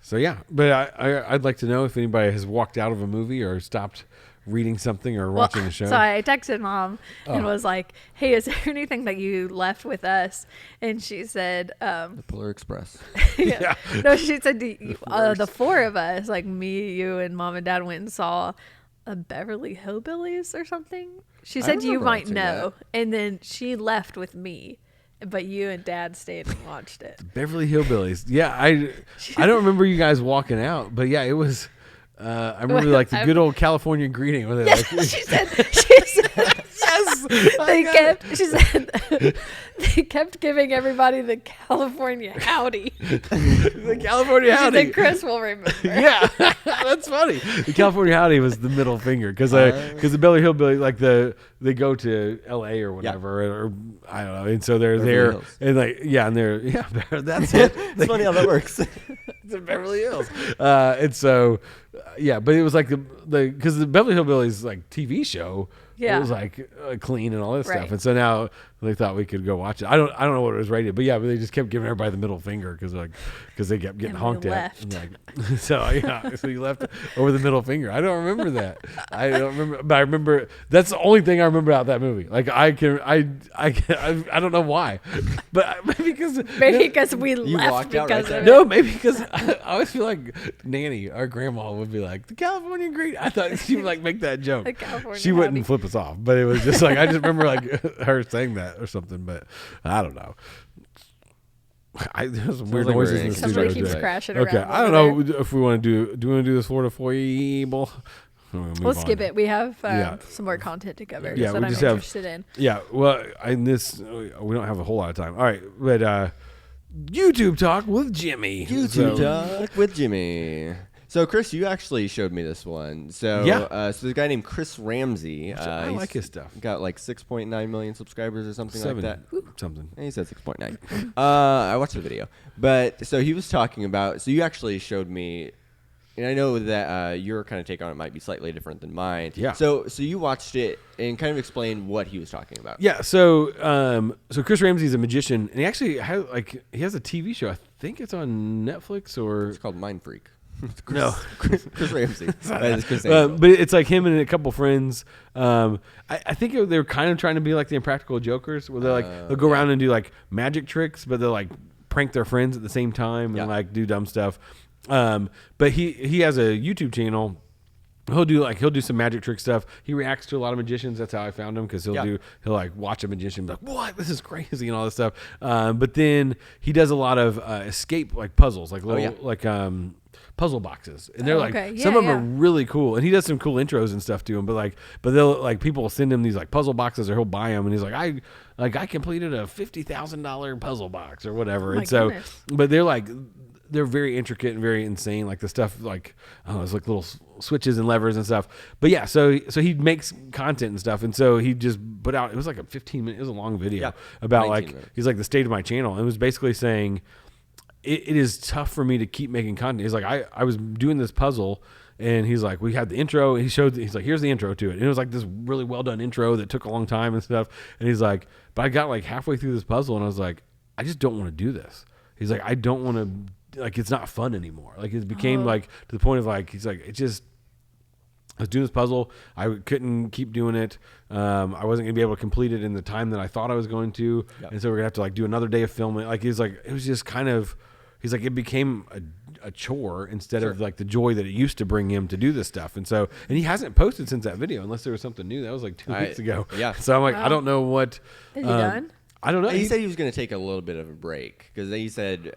So yeah, but I'd like to know if anybody has walked out of a movie or stopped reading something or watching a show. So I texted Mom and Oh. was like, "Hey, is there anything that you left with us?" And she said, The Polar Express. Yeah. "No." She said, "The four of us, like me, you, and Mom and Dad, went and saw a Beverly Hillbillies or something." She I said you remember might watching know, and then she left with me. but you and Dad stayed and watched it. Beverly Hillbillies. Yeah, I don't remember you guys walking out, but yeah, it was. I remember like the good old California greeting. Where Yes, like, she said. yes. She said they kept giving everybody the California howdy. The California howdy. She said Chris will remember. Yeah, that's funny. The California howdy was the middle finger because the Beverly Hillbillies like they go to L.A. or whatever or I don't know, and so they're Beverly there Hills. and like and they're that's it. It's funny how that works. It's in Beverly Hills, and so but it was like the because the Beverly Hillbillies like TV show. Yeah. It was like clean and all this Right. stuff, and so now they thought we could go watch it. I don't know what it was rated, but they just kept giving everybody the middle finger because they kept getting And we honked at. left. And so you left over the middle finger. I don't remember that. I don't remember, but I remember that's the only thing I remember about that movie. Like I don't know why, but maybe because We left walked out because right of there. it. no, maybe because I always feel like Nanny, our grandma, would be like the California greet. I thought she would like make that joke. The California She wouldn't howdy. flip us off, but it was just like I just remember like her saying that or something. But I don't know. There's some weird like noises we're in the in studio Somebody keeps today. crashing around. Okay, I don't know if we want to do we want to do this Florida foible. We'll skip it. We have Yeah. some more content to cover Yeah, that we I'm just have- interested in. Yeah, well, in this we don't have a whole lot of time. All right, but YouTube talk with Jimmy. YouTube So- Talk with Jimmy. So, Chris, you actually showed me this one. So, Yeah. so there's a guy named Chris Ramsey. I He's like his stuff. Got like 6.9 million subscribers or something Seven, like that. something. He said 6.9. I watched the video. But so he was talking about, so you actually showed me, and I know that your kind of take on it might be slightly different than mine. Yeah. So you watched it and kind of explained what he was talking about. Yeah, so Chris Ramsey's a magician, and he actually has a TV show. I think it's on Netflix or It's called Mind Freak. no. Chris Ramsey. That is Chris Ramsey. But it's like him and a couple friends. I think they were kind of trying to be like the Impractical Jokers, where they'll go around and do like magic tricks, but they'll like prank their friends at the same time and like do dumb stuff. But he has a YouTube channel. He'll do some magic trick stuff. He reacts to a lot of magicians. That's how I found him because he'll like watch a magician and be like, what, this is crazy and all this stuff. But then he does a lot of escape like puzzles, like little puzzle boxes, and they're like some of them are really cool. And he does some cool intros and stuff to them. But they'll like people will send him these like puzzle boxes, or he'll buy them, and he's like I completed a $50,000 puzzle box or whatever. Oh and so, goodness. but they're very intricate and very insane. Like the stuff, like I don't know, it's like little switches and levers and stuff. But yeah, so he makes content and stuff, and so he just put out. It was like a 15-minute. It was a long video about like minutes. he's like the state of my channel. And it was basically saying it is tough for me to keep making content. He's like I was doing this puzzle. And he's like, we had the intro. He's like, here's the intro to it. And it was like this really well done intro that took a long time and stuff. And he's like, but I got like halfway through this puzzle, and I was like, I just don't want to do this. He's like, I don't want to. Like, it's not fun anymore. Like, it became like to the point of like, he's like, it just. I was doing this puzzle. I couldn't keep doing it. I wasn't gonna be able to complete it in the time that I thought I was going to, and so we're gonna have to like do another day of filming. Like, he's like, it was just kind of. He's like, it became a chore instead of like the joy that it used to bring him to do this stuff. And so, and he hasn't posted since that video unless there was something new. That was like 2 weeks ago. Yeah. So I'm like, I don't know what. Is he done? I don't know. He said he was going to take a little bit of a break because he said,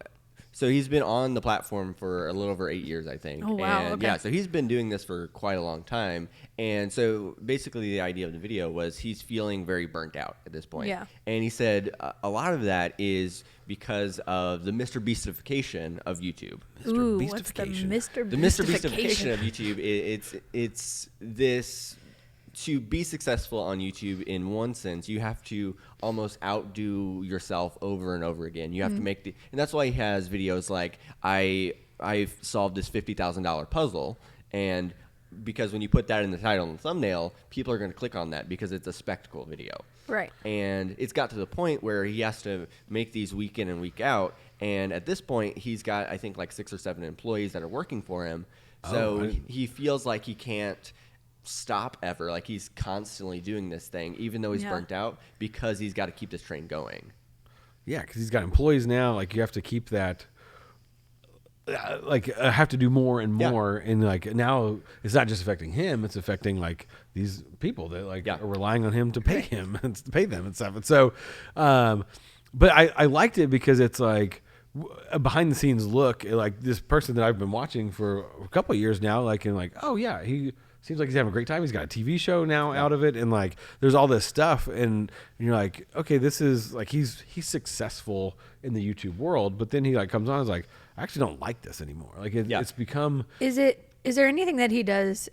so he's been on the platform for a little over 8 years, I think. Oh, wow, And okay. yeah, so he's been doing this for quite a long time. And so basically the idea of the video was he's feeling very burnt out at this point. Yeah. And he said a lot of that is because of the Mr. Beastification of YouTube. Ooh, what's the Beastification. Mr. The Mr. Beastification? Beastification of YouTube, it's this, to be successful on YouTube in one sense, you have to almost outdo yourself over and over again. You have to make and that's why he has videos like, I've solved this $50,000 puzzle, and because when you put that in the title and thumbnail, people are going to click on that because it's a spectacle video. Right. And it's got to the point where he has to make these week in and week out. And at this point, he's got, I think, like 6 or 7 employees that are working for him. So he feels like he can't stop ever. Like he's constantly doing this thing, even though he's burnt out, because he's got to keep this train going. Yeah, because he's got employees now. Like, you have to keep that. Have to do more and more, and like now it's not just affecting him; it's affecting like these people that are relying on him to pay him and to pay them and stuff. And so, but I liked it because it's like a behind the scenes look at like this person that I've been watching for a couple of years now, like, and like, oh yeah, he seems like he's having a great time. He's got a TV show now out of it, and like there's all this stuff, and you're like, okay, this is like he's successful in the YouTube world, but then he like comes on and is like, I actually don't like this anymore. Like it's become. Is there anything that he does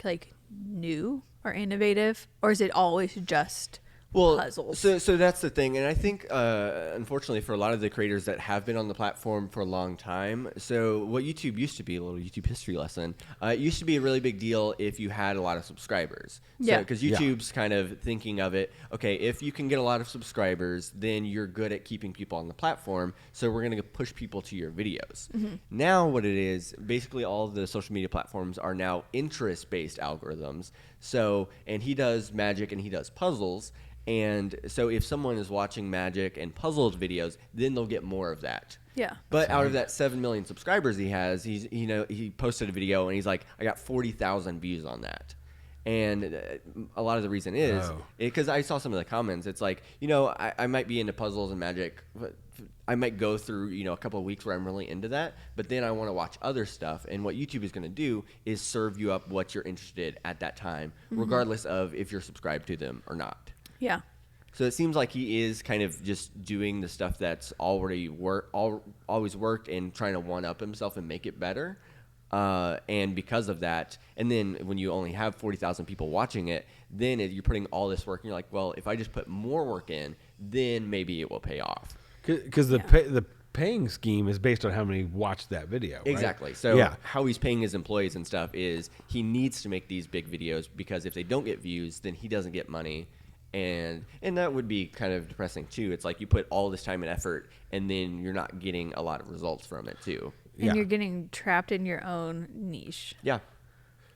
like new or innovative, or is it always just puzzles? So that's the thing, and I think unfortunately for a lot of the creators that have been on the platform for a long time, so what YouTube used to be, a little YouTube history lesson, it used to be a really big deal if you had a lot of subscribers. Yeah. Because YouTube's kind of thinking of it, okay, if you can get a lot of subscribers, then you're good at keeping people on the platform, so we're going to push people to your videos. Now what it is, basically all of the social media platforms are now interest-based algorithms. So, and he does magic and he does puzzles. And so if someone is watching magic and puzzles videos, then they'll get more of that. Yeah. But out of that 7 million subscribers he has, he posted a video and he's like, I got 40,000 views on that. And a lot of the reason is because I saw some of the comments. It's like, I might be into puzzles and magic. I might go through, a couple of weeks where I'm really into that. But then I want to watch other stuff. And what YouTube is going to do is serve you up what you're interested in at that time, regardless of if you're subscribed to them or not. Yeah. So it seems like he is kind of just doing the stuff that's already always worked and trying to one-up himself and make it better. And because of that, and then when you only have 40,000 people watching it, then you're putting all this work, and you're like, well, if I just put more work in, then maybe it will pay off. Because the paying scheme is based on how many watched that video. Right? Exactly. So how he's paying his employees and stuff is he needs to make these big videos because if they don't get views, then he doesn't get money. And that would be kind of depressing too. It's like you put all this time and effort, and then you're not getting a lot of results from it too. And you're getting trapped in your own niche. Yeah.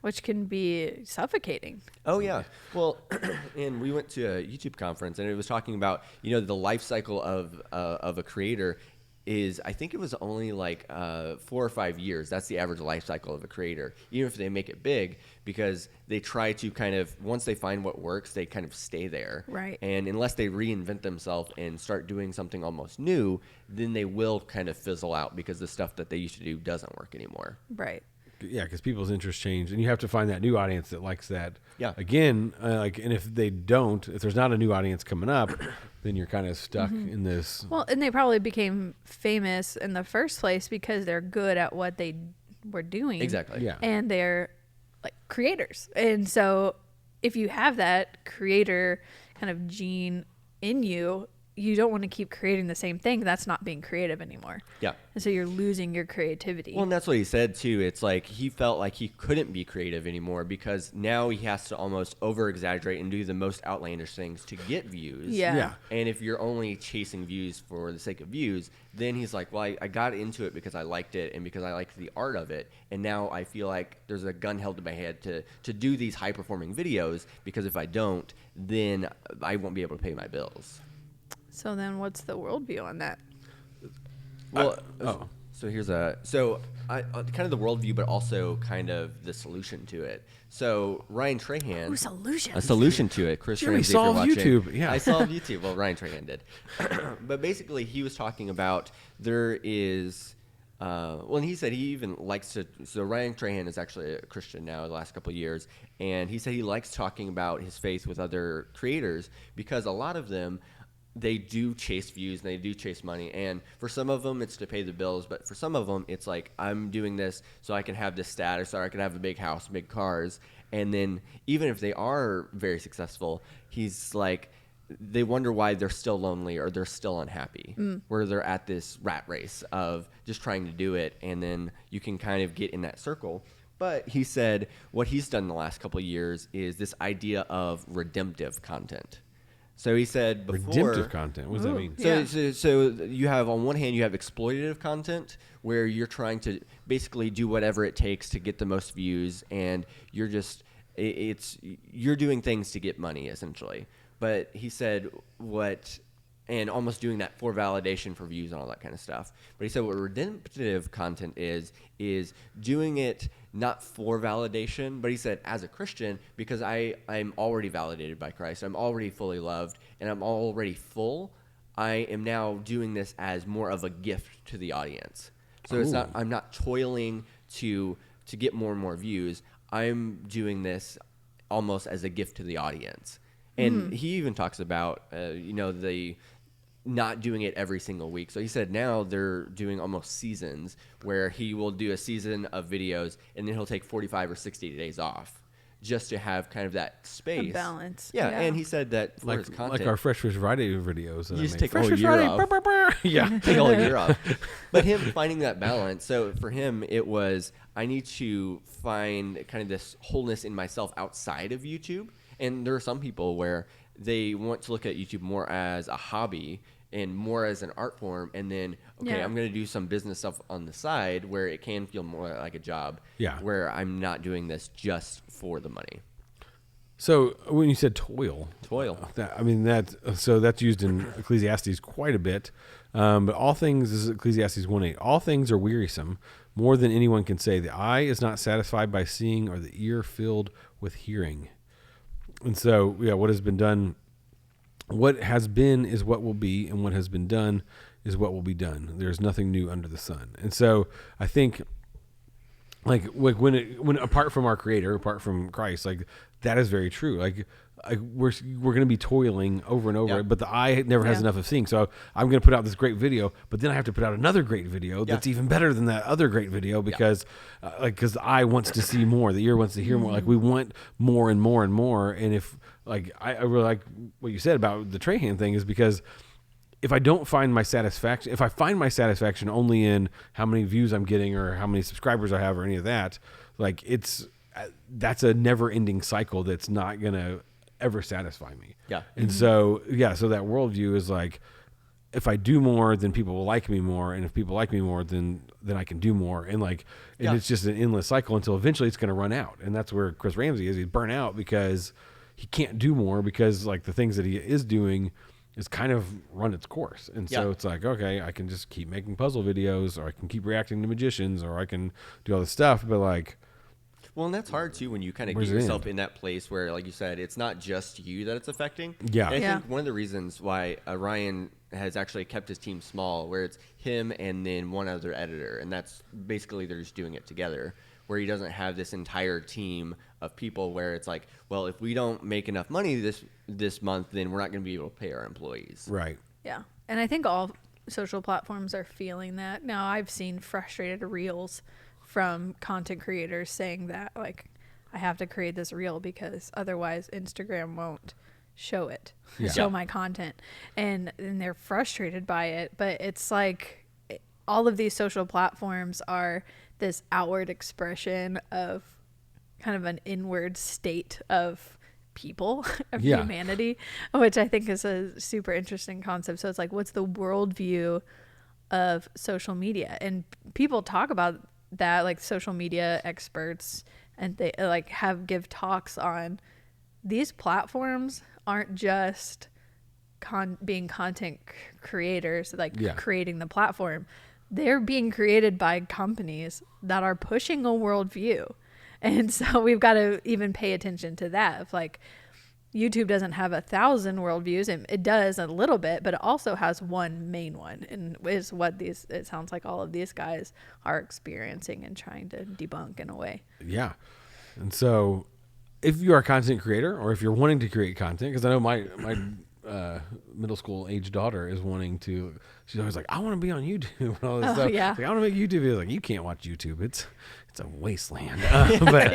Which can be suffocating. Oh, yeah. Well, and we went to a YouTube conference, and it was talking about, the life cycle of a creator is, I think it was only like 4 or 5 years. That's the average life cycle of a creator, even if they make it big, because they try to kind of, once they find what works, they kind of stay there. Right. And unless they reinvent themselves and start doing something almost new, then they will kind of fizzle out because the stuff that they used to do doesn't work anymore. Right. Yeah, because people's interests change, and you have to find that new audience that likes that. Yeah. Again, and if they don't, if there's not a new audience coming up, then you're kind of stuck in this. Well, and they probably became famous in the first place because they're good at what they were doing. Exactly. Yeah. And they're like creators. And so if you have that creator kind of gene in you, you don't want to keep creating the same thing. That's not being creative anymore. Yeah. And so you're losing your creativity. Well, and that's what he said too. It's like he felt like he couldn't be creative anymore because now he has to almost over-exaggerate and do the most outlandish things to get views. Yeah. And if you're only chasing views for the sake of views, then he's like, well, I got into it because I liked it and because I liked the art of it. And now I feel like there's a gun held to my head to do these high-performing videos, because if I don't, then I won't be able to pay my bills. So then what's the worldview on that? Well, so here's kind of the worldview, but also kind of the solution to it. So Ryan Trahan, a solution to it. Chris Jimmy Ramsey, if you're solved watching, YouTube. Yeah, I solved YouTube. Well, Ryan Trahan did, but basically he was talking about there is. And he said he even likes to. So Ryan Trahan is actually a Christian now the last couple of years, and he said he likes talking about his faith with other creators because a lot of them, they do chase views and they do chase money. And for some of them, it's to pay the bills. But for some of them, it's like, I'm doing this so I can have this status, or I can have a big house, big cars. And then even if they are very successful, he's like, they wonder why they're still lonely or they're still unhappy, where they're at this rat race of just trying to do it. And then you can kind of get in that circle. But he said what he's done the last couple of years is this idea of redemptive content. So he said before... Redemptive content. What does that mean? So you have, on one hand, you have exploitative content where you're trying to basically do whatever it takes to get the most views, and you're just... you're doing things to get money, essentially. But he said and almost doing that for validation, for views and all that kind of stuff. But he said what redemptive content is doing it not for validation, but he said as a Christian, because I'm already validated by Christ, I'm already fully loved, and I'm already full, I am now doing this as more of a gift to the audience. So it's not, I'm not toiling to get more and more views. I'm doing this almost as a gift to the audience. And he even talks about, the not doing it every single week. So he said now they're doing almost seasons where he will do a season of videos and then he'll take 45 or 60 days off just to have kind of that space. A balance. Yeah, and he said that for his content. Like our Fresh Fish Friday videos. That You I just make. take a Fresh whole Fish year Friday, off. brr, brr, brr. Yeah. Take a whole year off. But him finding that balance. So for him, it was, I need to find kind of this wholeness in myself outside of YouTube. And there are some people where they want to look at YouTube more as a hobby and more as an art form. And then, I'm going to do some business stuff on the side where it can feel more like a job. Yeah. Where I'm not doing this just for the money. So when you said toil, that's used in Ecclesiastes quite a bit. But all things, this is Ecclesiastes 1:8. All things are wearisome, more than anyone can say. The eye is not satisfied by seeing, or the ear filled with hearing. And so, what has been done, what has been is what will be, and what has been done is what will be done. There's nothing new under the sun. And so, I think, like when apart from our Creator, apart from Christ, like that is very true. Like we're going to be toiling over and over, but the eye never has enough of seeing. So I'm going to put out this great video, but then I have to put out another great video that's even better than that other great video because, because the eye wants to see more, the ear wants to hear more. Like we want more and more and more. And if like I really like what you said about the Trahan thing is because if I don't find my satisfaction, if I find my satisfaction only in how many views I'm getting or how many subscribers I have or any of that, like that's a never ending cycle that's not going to ever satisfy me. Yeah. And so that worldview is like, if I do more, then people will like me more. And if people like me more, then I can do more. And it's just an endless cycle until eventually it's going to run out. And that's where Chris Ramsey is. He's burnt out because he can't do more because like the things that he is doing is kind of run its course. And so it's like, okay, I can just keep making puzzle videos or I can keep reacting to magicians or I can do all this stuff. But like, well, and that's hard too when you kind of get yourself in that place where, like you said, it's not just you that it's affecting. Yeah. And I think one of the reasons why Ryan has actually kept his team small, where it's him and then one other editor, and that's basically they're just doing it together, where he doesn't have this entire team of people where it's like, well, if we don't make enough money this month, then we're not going to be able to pay our employees. Right. Yeah. And I think all social platforms are feeling that. Now, I've seen frustrated reels from content creators saying that, like, I have to create this reel because otherwise Instagram won't show it, show my content. And they're frustrated by it. But it's like all of these social platforms are this outward expression of kind of an inward state of people, of humanity, which I think is a super interesting concept. So it's like, what's the worldview of social media? And people talk about that, like social media experts, and they like give talks on these platforms aren't just being content creators, like creating the platform. They're being created by companies that are pushing a worldview. And so we've got to even pay attention to that. If like YouTube doesn't have 1,000 worldviews, and it does a little bit, but it also has one main one, and is what it sounds like all of these guys are experiencing and trying to debunk in a way. Yeah. And so if you are a content creator, or if you're wanting to create content, because I know my middle school age daughter is wanting to, she's always like, I want to be on YouTube and all this stuff. Yeah. Like, I want to make YouTube videos. Like, you can't watch YouTube. It's a wasteland. But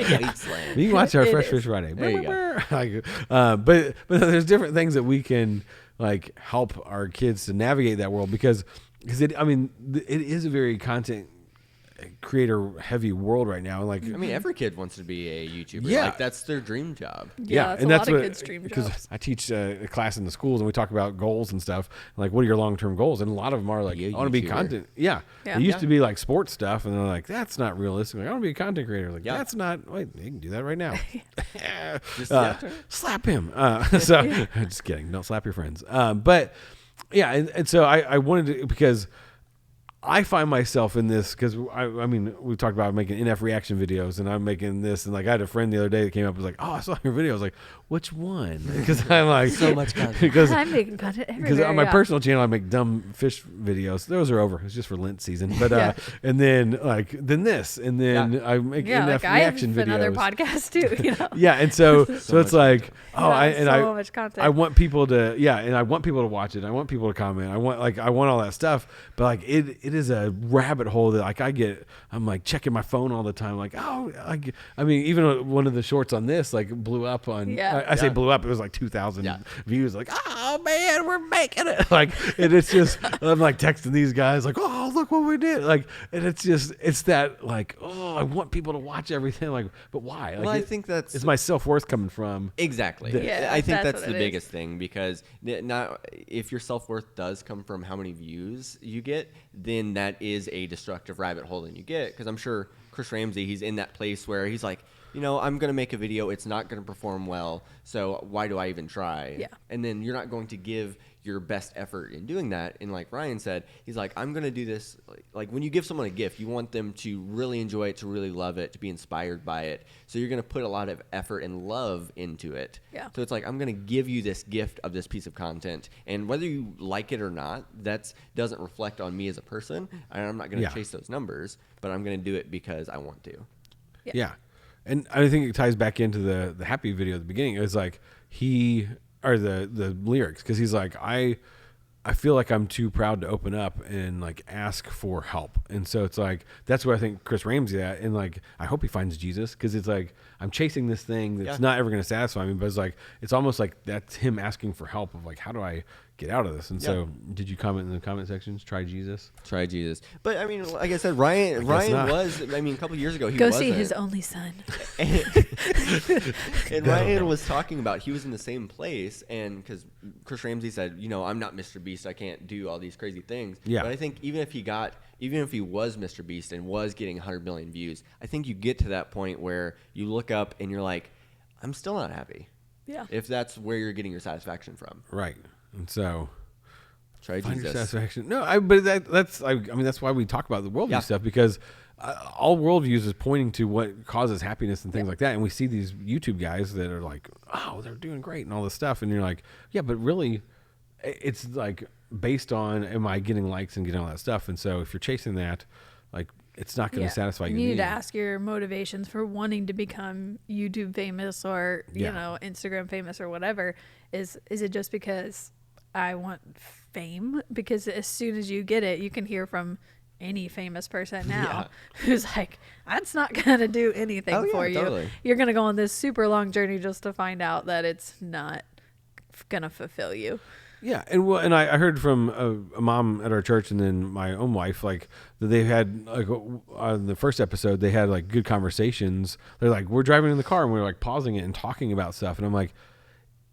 you can watch our Fresh Fish Friday. There you go. But there's different things that we can like help our kids to navigate that world because it is a very content creator heavy world right now. Like, I mean, every kid wants to be a YouTuber. Yeah, like that's their dream job. Yeah, that's and that's what kids' dream jobs. Because I teach a class in the schools and we talk about goals and stuff. Like, what are your long-term goals? And a lot of them are like, I want to be content. Yeah, it used to be like sports stuff, and they're like, that's not realistic. Like, I want to be a content creator. Like, that's not. Wait, you can do that right now. Slap him. Just kidding. Don't slap your friends. But yeah, and so I wanted to, because I find myself in this because I mean, we talked about making NF reaction videos, and I'm making this, and like I had a friend the other day that came up and was like, "Oh, I saw your video." I was like, "Which one?" Because I'm like So much content. because I'm making content because everywhere. on my yeah. personal channel I make dumb fish videos. Those are over. It's just for Lent season. But Yeah. and then this, and then I make Yeah, NF like I have reaction videos. another podcast too. You know. Yeah, and so it's much like so much content. I want people to and I want people to watch it. I want people to comment. I want all that stuff. But like it is a rabbit hole that like I'm like checking my phone all the time. Like I mean even one of the shorts on this like blew up on. Yeah. I say blew up. It was like 2,000 Yeah. views. Like oh man, we're making it. Like and it's just I'm like texting these guys like oh look what we did. Like and it's that like oh I want people to watch everything. Like but why? Like, Well, I think that's it's my self-worth coming from. exactly. Yeah, I think that's that's what the it is. biggest thing because not if your self-worth does come from how many views you get, then that is a destructive rabbit hole that you get. Because I'm sure Chris Ramsey, he's in that place where he's like, I'm going to make a video. It's not going to perform well. So why do I even try? Yeah. And then you're not going to give your best effort in doing that. And like Ryan said, he's like, I'm going to do this. Like when you give someone a gift, you want them to really enjoy it, to really love it, to be inspired by it. So you're going to put a lot of effort and love into it. Yeah. So it's like, I'm going to give you this gift of this piece of content. And whether you like it or not, that doesn't reflect on me as a person. And I'm not going to chase those numbers, but I'm going to do it because I want to. Yeah. And I think it ties back into the happy video at the beginning. It was like the lyrics because he's like I feel like I'm too proud to open up and like ask for help, and so it's like that's where I think Chris Ramsey at, and like I hope he finds Jesus because it's like I'm chasing this thing that's not ever going to satisfy me, but it's like it's almost like that's him asking for help of like how do I get out of this? And so did you comment in the comment sections? Try Jesus. Try Jesus. But I mean, like I said, Ryan was. I mean, a couple years ago he Go wasn't. see his only son. And Ryan was talking about he was in the same place, and because Chris Ramsey said, I'm not Mr. Beast, I can't do all these crazy things. Yeah. But I think even if he was Mr. Beast and was getting 100 million views, I think you get to that point where you look up and you're like, I'm still not happy. Yeah. If that's where you're getting your satisfaction from. Right. And so Try find Jesus. your satisfaction. No, but that's that's why we talk about the worldview stuff because all worldviews is pointing to what causes happiness and things like that. And we see these YouTube guys that are like, oh, they're doing great and all this stuff. And you're like, yeah, but really it's like based on, am I getting likes and getting all that stuff? And so if you're chasing that, like it's not going to satisfy you. You need to ask your motivations for wanting to become YouTube famous or, Instagram famous or whatever. Is it just because I want fame? Because as soon as you get it, you can hear from any famous person now who's like, that's not going to do anything for you. Totally. You're going to go on this super long journey just to find out that it's not going to fulfill you. Yeah, and I heard from a mom at our church, and then my own wife, like that they had like on the first episode they had like good conversations. They're like, we're driving in the car and we're like pausing it and talking about stuff, and I'm like,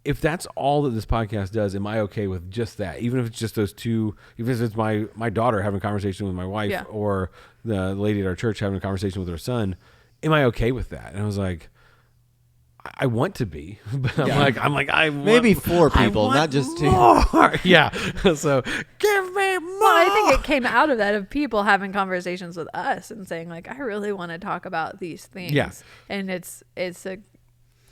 if that's all that this podcast does, am I okay with just that? Even if it's just those two, even if it's my daughter having a conversation with my wife or the lady at our church having a conversation with her son, am I okay with that? And I was like, I want to be, but I'm like, I want, maybe 4 people, not just 2. Yeah. So give me more. Well, I think it came out of that of people having conversations with us and saying like, I really want to talk about these things. Yeah. And it's a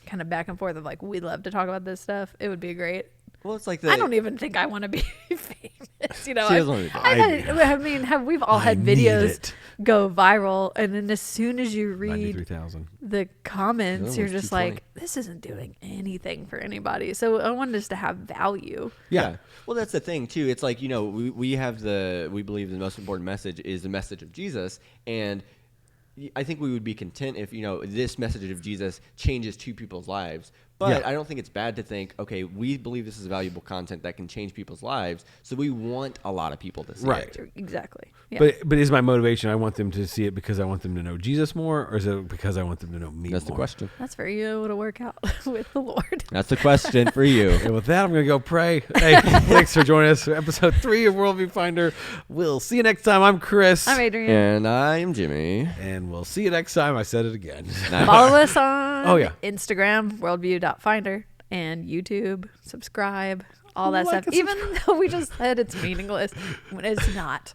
kind of back and forth of like, we'd love to talk about this stuff. It would be great. Well, it's like I don't even think I want to be famous. She doesn't want to be famous. We've all had videos go viral, and then as soon as you read 93,000 the comments, you're almost just 220. like, this isn't doing anything for anybody. So I want us to have value. Yeah. Well, that's the thing too. It's like, we believe the most important message is the message of Jesus, and I think we would be content if, this message of Jesus changes 2 people's lives. But I don't think it's bad to think, okay, we believe this is valuable content that can change people's lives, so we want a lot of people to see it. Exactly. Yeah. But is my motivation, I want them to see it because I want them to know Jesus more, or is it because I want them to know me That's more? the question. That's for you to work out with the Lord. That's the question for you. And with that, I'm going to go pray. Hey, thanks for joining us for episode 3 of Worldview Finder. We'll see you next time. I'm Chris. I'm Adrian. And I am Jimmy. And we'll see you next time. I said it again. Follow us on Oh, yeah. Instagram, worldview.finder, and YouTube. Subscribe, all that Like stuff. and Even though we just said it's meaningless when it's not.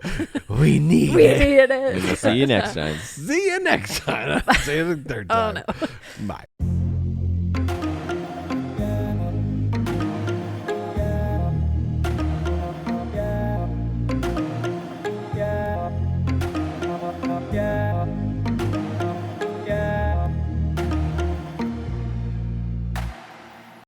We need We it. needed And we'll it. see you next time. See you next time. Say it the third Oh, time. no. Bye.